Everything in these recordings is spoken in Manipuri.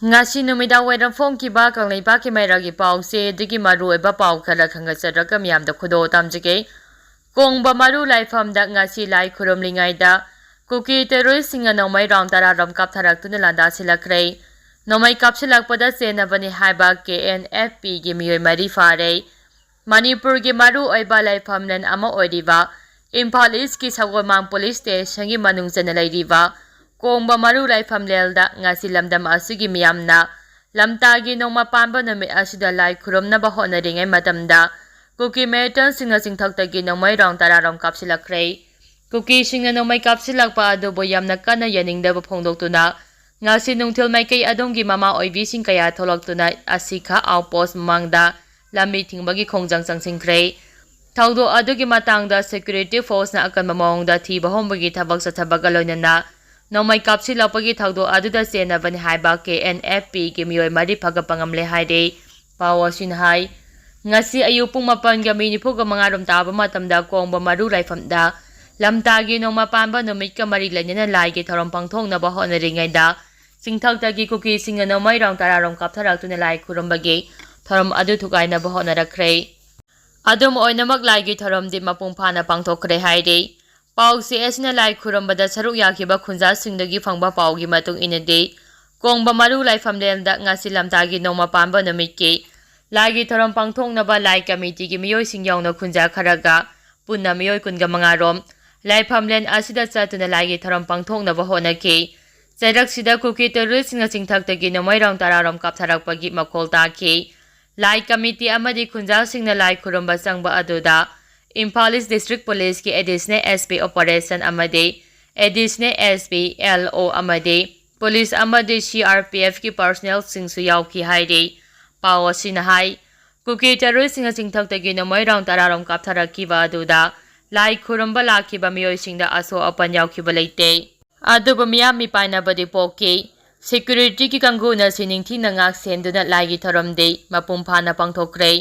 Ngashi numida wedam phone ki ba kang lei ba ki mai ragi pau se digi maru eba pau khara khanga sadra miyam da khudo tamjige kong ba maru laifam da ngasi lai khurum lingai da kuki terrorist singa nomai ram tara ram kap tharak tuna landa silakhre nomai kap silakpada sena bani haiba KNFP gi miyoi mari fare Manipur gi maru oiba laifam len ama oiriba Imphal East ki Sagomang Police Station gi manung jana lairiba Kongba maru laifam lelda ngasi lamdam asigi miyamna lamtagi nongma pamba namit asida lai khurumna ba honaringai matamda kuki metan singa singthaktagi nongmai rong tararong kapsilakre kuki singa nongmai kapsilakpa adobo yamna kana yaningdaba phongdoktuna ngasi nungthil maikei adonggi mama oibi sing kaya tholoktuna asika outpost mangda lambi thingbagi khongjang changsingkhre thaudo adugi matangda security force na akan mamongda thiba hombagi thabak sathabaga loinana Nomai kapsi lapagi thaudo aduda sena bani haiba KNFP ki miyoi mari phagapangamle haide pawasin hai ngasi ayu pung mapan ga minipu ga mangarom taba matamda kongba maru laifamda lamtagi noma pamba nomit ka mari lanyana lai gi thorom pangthong na ba honaringai da singthakta gi kuki singa nomai rang tararom kaptharak tuna lai khurumbagi thorom adu thukai na ba honarakre adum oinamak lai gi thorom di mapung phana pangthokre haide Pau si esna lai khurambada saruk yakiba khunja singdagi phangba pau gi matung inade kongba maru lai famlel da ngasi lamtagi noma pamba namikki lagi thoram pangthong na ba lai committee gi miyoi singyong na khunja kharaga punna miyoi kunga mangarom lai famlen asida chatuna lagi thoram pangthong na ba honaki chairak sida kuki terrorist nga singthaktagi nomai rang tararam kaptharak pagi makhol ta ki lai committee amadi khunja singna lai khuramba changba aduda Imphal East District Police ki Additional SP Operation amade Additional SP LO amade Police amade CRPF ki personnel singsu yauki haide pawa sinahai kuki terrorist singa singthaktagi nomai rang tararam kaptharaki ba aduda lai khurumba lakhiba miyoi singda aso apan yaukiba leite aduba miyam mi paina badi poki security ki kanguna siningthi na ngak senduna lagi thoramde mapum phana pangthokre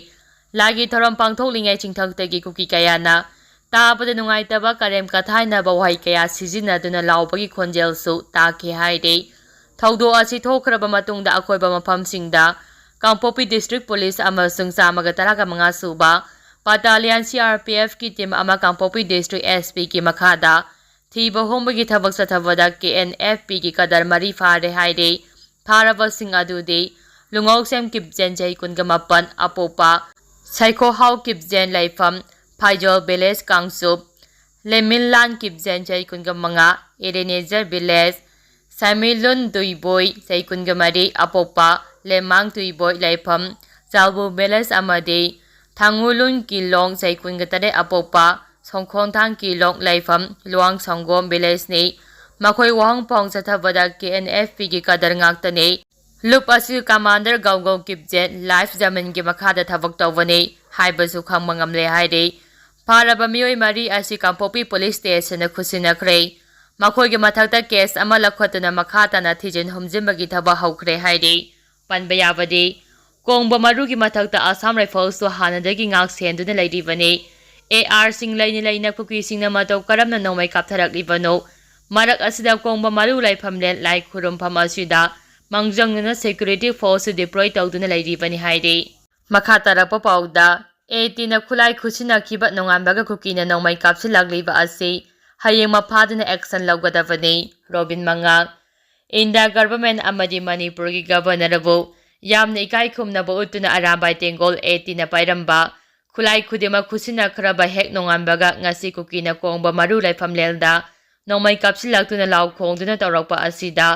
Lagi thoram pangthoklingai chingthaktagi kuki kayana tabada nungaitaba karem kathaina bawhai kaya sizinaduna laubagi khonjel su taki haide thaudo asi thokraba matungda akoiba maphamsingda Kangpopi District Police amasung samaga taraga mga suba Battalion CRPF ki team ama Kangpopi District SP ki makhada thiba hombagi thabak sathabada KNFP ki kadar mari fare haide tharaba sing adude lungoksem kipjen jai kunga mapan apopa Saiko Hau Kipzen Laifam, Pajol Village Kangsup, Leminlan Kipzen Jaikunga Manga, Erenezer Village, Samilun Duiboy, Saikunga Mari, Apopa, Lemang Duiboy Laifam, Zalbu Village Amade, Tangulun Kilong, Saikunga Tade Apopa, Songkontang Kilong Laifam, Luang Songom Village Ne, Makoi Wang Pong Satavada KNFP ki kadar ngaktane, Lup asi Commander Gaugau Kipjen Life Zaman gi makhada thabak tawani haibasu khangma ngamle haide paraba miyoi mari asi Kangpopi Police Station na khusinakre makhoi gi mathakta case ama lakhotuna makhata na thijin humjimbagi thaba haukhre haide panba yabadi kongba maru gi mathakta Assam Rifles to hanadagi ngak senduna laidibani AR sing laini laina kuki sing na matau karamna nomai kaptharak libano marak asida kongba maru laifamlen lai khurum pham asida Mangjangna security force deploy tawduna lairibani haide makhatarapa pauda 18 na khulai khusina khiba nongambaga kukina nomai kapsilagliba ase hayeng maphaduna action lawgadabani Robin Manga India government amadi Manipur gi governor bu yamna ikai khumna bu utuna arambai tengol 18 na pairamba khulai khudema khusina khraba hek nongambaga ngasi kukina kongba maru laifamlelda nomai kapsilaktuna law khongduna tawrakpa asida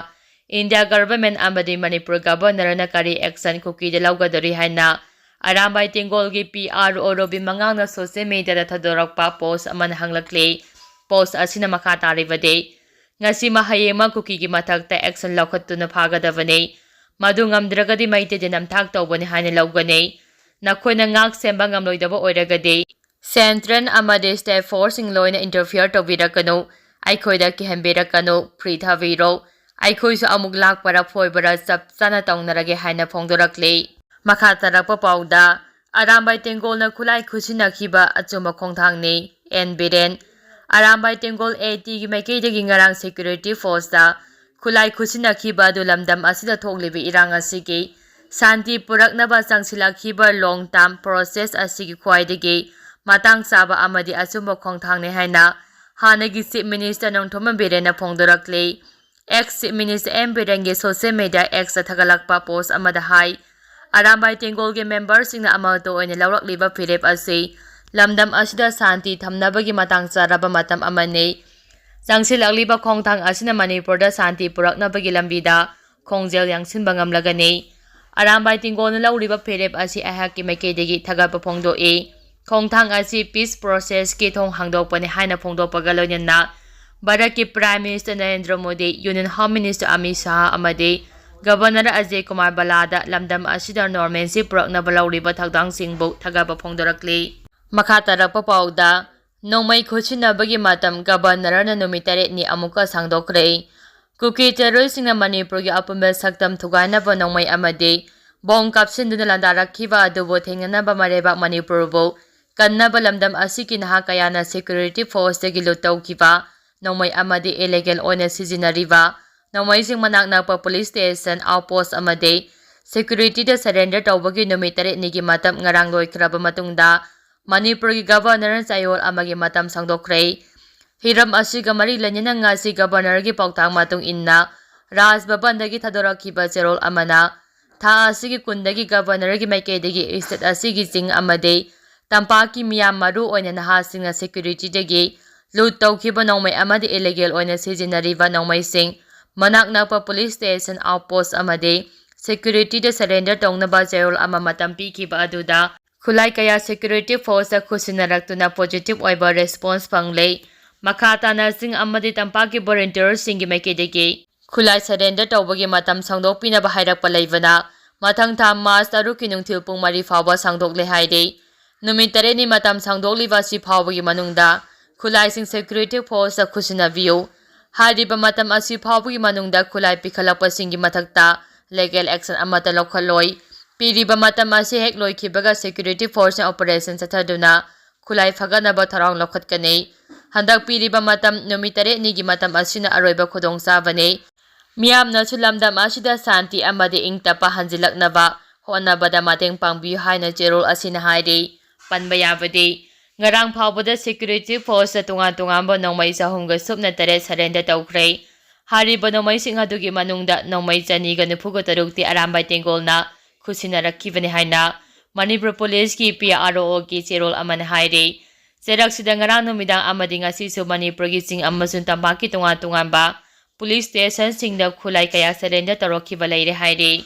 India government amadi Manipur governor na kari action kuki de lawgadari haina arambai tengol gi PRO Robin Mangang na social media da thadorakpa post aman hanglakle post asina makha taribade ngasi mahayema kuki gi mathakta action lawkhatuna phagadabane madu ngamdragadi maite janam thak tawbani haina lawgane nakhoina ngak semba ngamloidaba oiragade central amade state forcing loina interfere tawbirakano aikhoida ki hemberakano free thaviro Aikhoisu amuk lakpara phoibara chap chana tawnarage haina phongdorakle makhatarapa pauda arambai tengol na khulai khusina khiba achuma khongthangni Biren arambai tengol 80 gi maikei de gingarang security force da khulai khusinakhiba adu lamdam asida thoklibi irang asigi Santi puraknaba changsilakhiba long term process asigi khwaidagi matang saba amadi asumba khongthangne haina hanagi Chief Minister Nongthoma Biren phongdorakle ex Chief Minister M Biren ge social media ex chathakhre post amada hai Arambai Tengol ge members singna amal to oine lawrakliba phirep asi lamdam asida santi thamnabagi matang charaba matam amane changsilakliba khongthang asina Manipurda santi puraknabagi lambida khongjel yangsinba ngamlagani Arambai Tengol lawriba phirep asi ahaki makedegi thagapa phongdo khongthang asi peace process ki thong hangdokpani haina phongdokpaga loinna Bharat ki Prime Minister Narendra Modi Union Home Minister Amit Shah amadi Governor Ajay Kumar Balada lamdam asida normancy puraknaba lawriba thagdang singbu thagapa phongdorakli makha tarakpa pauda nongmai khusinabagi matam Governor na numitare ni amuka sangdokre Kuki terrorist na Manipur gi apumbe saktam thugainaba nongmai amadi bong kapsinduna Landarakpa adubo thengnanaba mareba Manipur bo kannaba lamdam asiki naha kayana security force dagi lutawkiba nongmai amadi illegal oina sijinariba nongmai sing manakna pa police station outpost amadi security da surrender tawbagi numitare nigi matam ngarang loikraba matungda Manipur gi governor chayol amagi matam sangdokre hiram asiga mari lanyana ngasi governor gi pautang matung inna Raj Bhavan dagi thadorakhiba cherol amana tha asigi kundagi governor gi maikedagi state asigi jing amade tampaki miyam maru oina naha singna security dagi loot tawkhiba nongmai amadi illegal oina sijinariba nongmai sing manakna pa police station outpost amade security da surrender tongnaba cherol ama matam pikhiba aduda khulai kaya security force khusinaраktuna positive oiba response pangle makata na sing amadi tampaki volunteers singi maikedagi khulai surrender tawbagi matam sangdokpina ba hairakpa leibana mathang tham mas taruki nungthil pung mari fawba sangdokle haide numitare ni matam sangdokliba si fawbagi manungda khulai sing security force khusina view hariba matam asi fawbagi manungda khulai pikhalakpa singi mathakta legal action amata lokhaloi piriba matam asi hek loikhibaga security force operation chathaduna khulai phaganaba tharang lokhatkane handak piriba matam numitare ni gi matam asina aroiba khodong sabane miyamna sulamdam asida santi amadi ingtapa hanjilaknaba honabada mateng pangbiyu haina cherol asina haide panba yabade ngarang phawbada security force tunga ba nongmai sahumga supna tare surrender tawkhre hariba nongmai singadugi manungda nongmai chani ga nufuga tarukti Arambai Tengolna khusinarakibani haina Manipur police ki PRO ki cherol amana haide Seraksida ngarang numidang amadi ngasi su Manipur gi sing amasun tampaki tunga ba police station singda khulai kaya surrender tarokhiba leire haide